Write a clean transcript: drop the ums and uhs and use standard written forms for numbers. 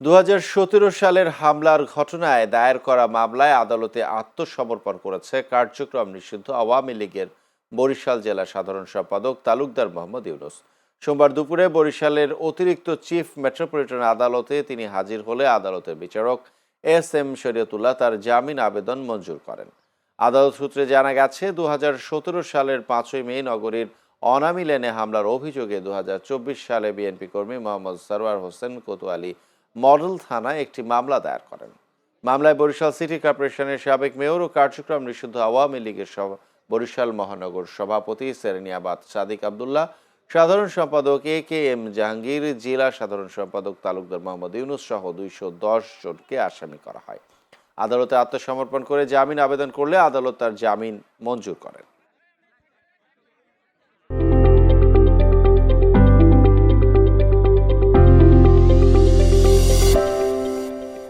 2017 সালের হামলার ঘটনায় দায়ের করা মামলায় আদালতে আত্মসমর্পণ করেছে কার্যক্রম নিষিদ্ধ আওয়ামী লীগের বরিশাল জেলা সাধারণ সম্পাদক তালুকদার মোহাম্মদ ইউনূস। সোমবার দুপুরে বরিশালের অতিরিক্ত চিফ মেট্রোপলিটন আদালতে তিনি হাজির হলে আদালতের বিচারক এস এম শরীয়তুল্লাহ তার জামিন আবেদন মঞ্জুর করেন। আদালত সূত্রে জানা গেছে, 2017 সালের 5ই মে নগরীর অনামী লেনে হামলার অভিযোগে 2024 সালে বিএনপি কর্মী মোহাম্মদ সরওয়ার হোসেন কোতোয়ালি মডেল থানায় একটি মামলা দায়ের করেন। মামলায় বরিশাল সিটি কর্পোরেশনের সাবেক মেয়র ও কার্যক্রম নিষিদ্ধ আওয়ামী লীগের বরিশাল মহানগর সভাপতি সেরেনিয়াবাদ সাদিক আবদুল্লাহ, সাধারণ সম্পাদক এ কে এম জাহাঙ্গীর, জেলা সাধারণ সম্পাদক তালুকদার মোহাম্মদ ইউনূস সহ 210 জনকে আসামি করা হয়। আদালতে আত্মসমর্পণ করে জামিন আবেদন করলে আদালত তার জামিন মঞ্জুর করেন।